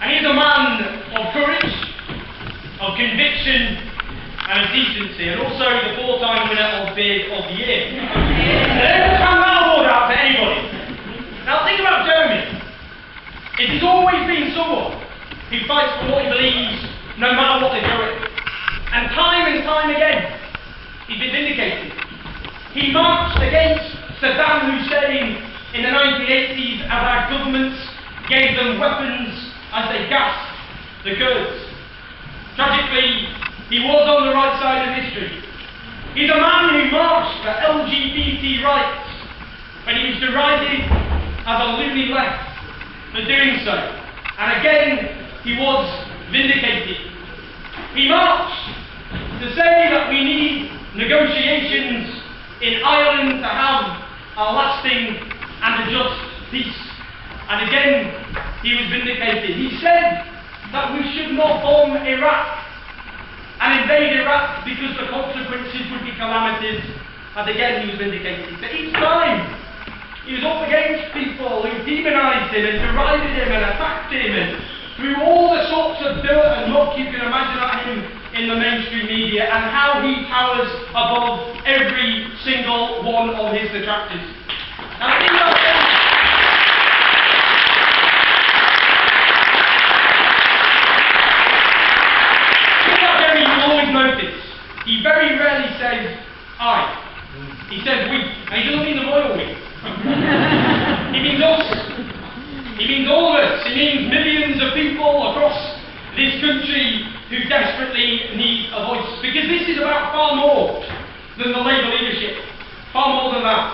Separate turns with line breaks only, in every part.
And he's a man of courage, of conviction, and of decency, and also the 4-time winner of Beard of the Year. They don't hand that award out to anybody. Now think about Jeremy. It has always been someone who fights for what he believes, no matter what they throw at him. And time again, he's been vindicated. He marched against Saddam Hussein in the 1980s as our governments gave them weapons as they gassed the Kurds. Tragically, he was on the right side of history. He's a man who marched for LGBT rights when he was derided as a loony left for doing so. And again, he was vindicated. He marched to say that we need negotiations in Ireland to have a lasting and a just peace. And again, he was vindicated. He said that we should not bomb Iraq and invade Iraq because the consequences would be calamitous. And again, he was vindicated. But each time, he was up against people who demonised him and derided him and attacked him and threw all the sorts of dirt and muck you can imagine at him in the mainstream media, and how he towers above every single one of his detractors. Now, I think that Jeremy, you'll always notice, he very rarely says I. He says we, and he doesn't mean the royal we. He means us. He means all of us. He means millions of people across this country who desperately need a voice. Because this is about far more than the Labour leadership. Far more than that.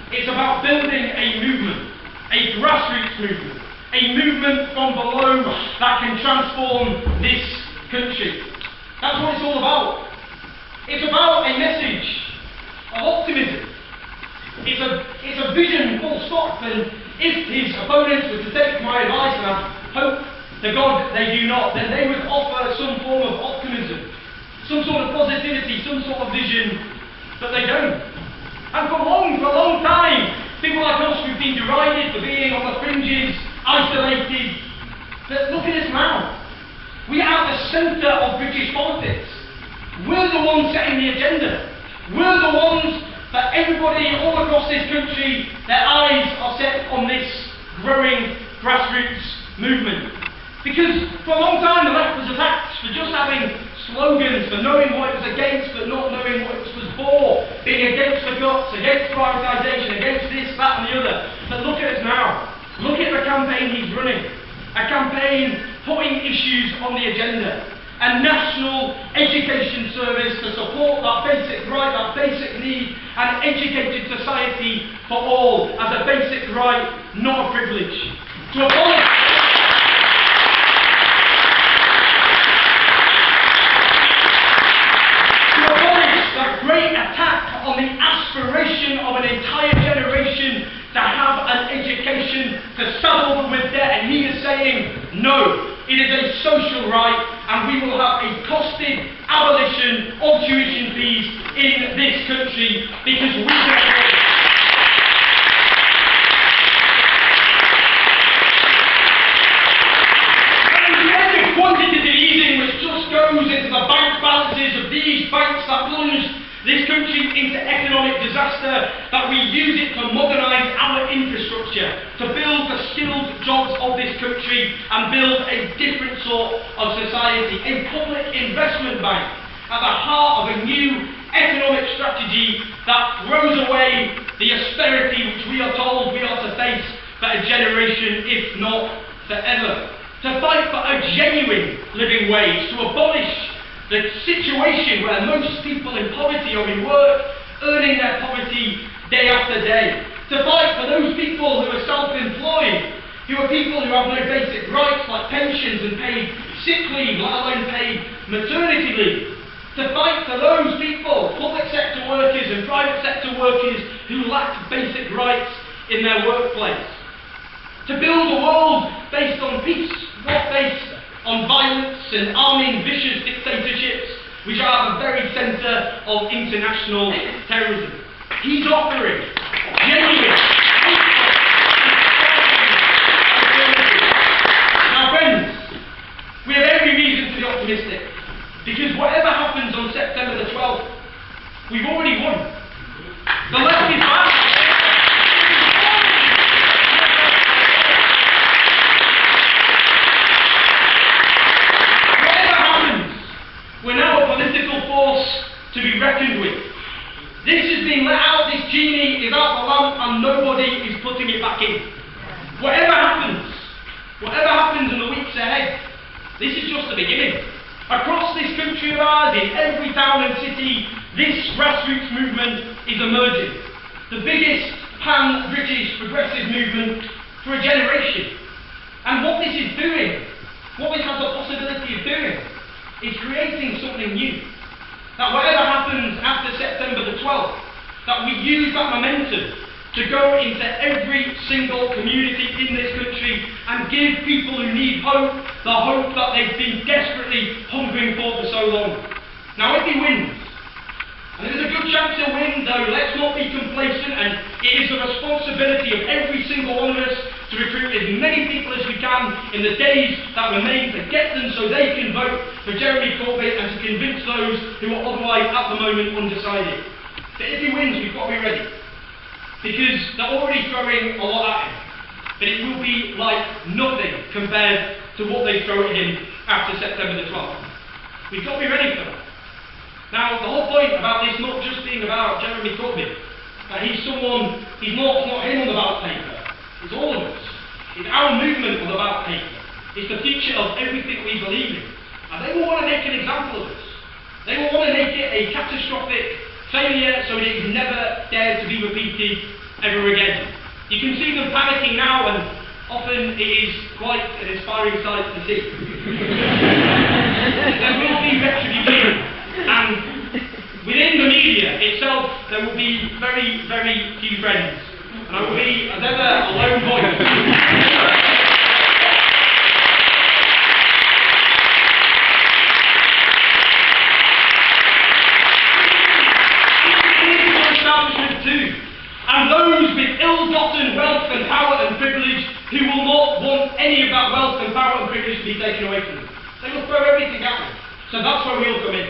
It's about building a movement, a grassroots movement, a movement from below that can transform this country. That's what it's all about. It's about a message of optimism. It's a vision full stop, and if his opponents were to take my advice, and I hope to God they do not, then they would offer some form of optimism, some sort of positivity, some sort of vision, but they don't. And for a long time, people like us who've been derided for being on the fringes, isolated, but look at us now. We are at the centre of British politics. We're the ones setting the agenda. We're the ones that everybody all across this country, their eyes are set on this growing grassroots movement. Because for a long time the left was attacked for just having slogans, for knowing what it was against but not knowing what it was for, being against the guts, against privatisation, against this, that and the other. But look at us now. Look at the campaign he's running. A campaign putting issues on the agenda. A national education service to support that basic right, that basic need, an educated society for all as a basic right, not a privilege. To abolish that great attack on the aspiration of an entire generation to have an education, to saddle them with debt, and he is saying no. It is a social right, and we will have a costed abolition of tuition fees in this country because we can. And the end of quantitative easing, which just goes into the bank balances of these banks that plunged this country into economic disaster, that we use it to modernise our infrastructure, to build the skilled jobs of this country and build a different sort of society. A public investment bank at the heart of a new economic strategy that throws away the austerity which we are told we are to face for a generation, if not forever. To fight for a genuine living wage, to abolish the situation where most people in poverty are in work, earning their poverty day after day. To fight for those people who are self-employed, who are people who have no basic rights like pensions and paid sick leave, let alone paid maternity leave. To fight for those people, public sector workers and private sector workers, who lack basic rights in their workplace. To build a world based on peace, not based on violence and arming vicious dictatorships which are at the very centre of international terrorism. He's offering genuine. Now friends, optimistic. Because whatever happens on September the 12th, we've already won. The left is back. Whatever happens, we're now a political force to be reckoned with. This has been let out, this genie is out the lamp, and nobody is putting it back in. Whatever happens in the weeks ahead, this is just the beginning. Across this country of ours, in every town and city, this grassroots movement is emerging. The biggest pan-British progressive movement for a generation. And what this is doing, what this has the possibility of doing, is creating something new. That whatever happens after September the 12th, that we use that momentum to go into every single community in this country and give people who need hope the hope that they've been desperately hungering for so long. Now if he wins, and there's a good chance he'll win, though let's not be complacent, and it is the responsibility of every single one of us to recruit as many people as we can in the days that remain to get them so they can vote for Jeremy Corbyn and to convince those who are otherwise at the moment undecided. But if he wins, we've got to be ready. Because they're already throwing a lot at him. But it will be like nothing compared to what they throw at him after September the 12th. We've got to be ready for that. Now, the whole point about this not just being about Jeremy Corbyn, that he's not him on the ballot paper. It's all of us. It's our movement on the ballot paper. It's the future of everything we believe in. And they will want to make an example of us. They will want to make it a catastrophic failure so that it is never dared to be repeated ever again. You can see them panicking now, and often it is quite an inspiring sight to see. There will be retribution, and within the media itself there will be very, very few friends. And I will be, as ever, a lone voice. And those with ill-gotten wealth and power and privilege who will not want any of that wealth and power and privilege to be taken away from them. They will throw everything at them. So that's where we'll come in.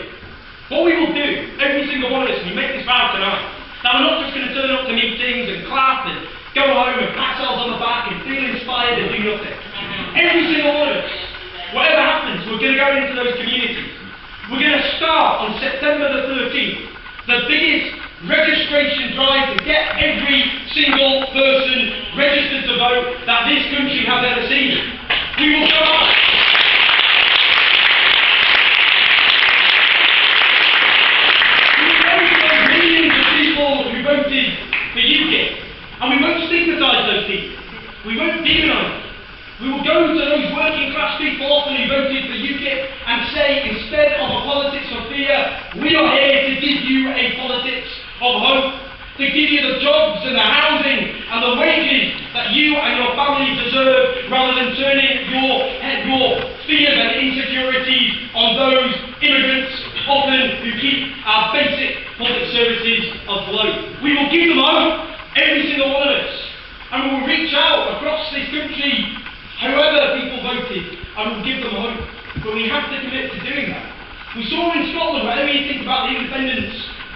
What we will do, every single one of us, and we make this vow tonight, that we're not just going to turn up to meetings and clap and go home and pat ourselves on the back and feel inspired and do nothing. Every single one of us, whatever happens, we're going to go into those communities. We're going to start on September the 13th, the biggest registration drive to get every single person registered to vote that this country has ever seen. We will go out. We will go to those millions of people who voted for UKIP, and we won't stigmatise those people. We won't demonise them. We will go to those working class people often who voted for UKIP and say, instead of a politics of fear, we are here to give you a politics of hope, to give you the jobs and the housing and the wages that you and your family deserve, rather than turning your fears and insecurities on those immigrants often who keep our basic public services afloat. We will give them hope, every single one of us, and we will reach out across this country, however people voted, and we'll give them hope. But we have to commit to doing that. We saw in Scotland, whatever you think about the independence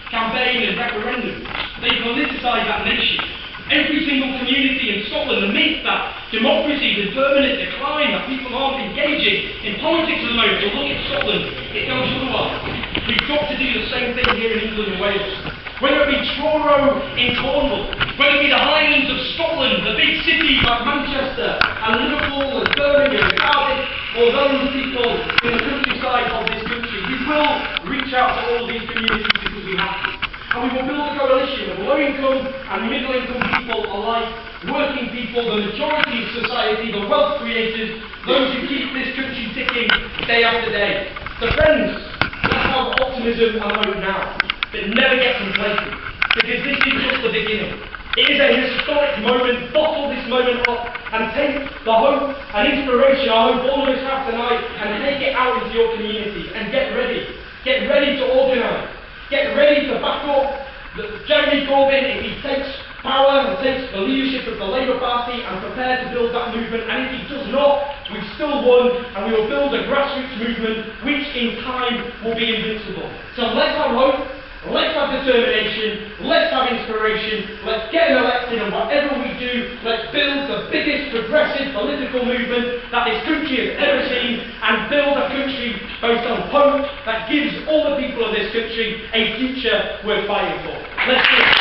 campaign and referendum, they politicised that nation. Every single community in Scotland admits that democracy is in permanent decline, that people aren't engaging in politics at the moment. So look at Scotland, it tells you otherwise. We've got to do the same thing here in England and Wales. Whether it be Truro in Cornwall, whether it be the Highlands of Scotland, the big cities like Manchester and Liverpool and Birmingham and Cardiff, or those people in the countryside of this country, we will reach out to all these communities because we have to. And we will build a coalition of low-income and middle-income people alike, working people, the majority of society, the wealth creators, those who keep this country ticking day after day. So friends, let's have optimism and hope now, but never get complacent, because this is just the beginning. It is a historic moment. Bottle this moment up and take the hope and inspiration I hope all of us have tonight and take it out into your community and get ready. Get ready to organise. Get ready to back up Jeremy Corbyn if he takes power and takes the leadership of the Labour Party and prepared to build that movement, and if he does not, we've still won, and we will build a grassroots movement which in time will be invincible. So let's have hope, let's have determination, let's have inspiration, let's get elected, and whatever we do, let's build the biggest progressive political movement that this country has ever seen, and build a country based on hope that gives all the people of this country a future worth fighting for. Let's do it.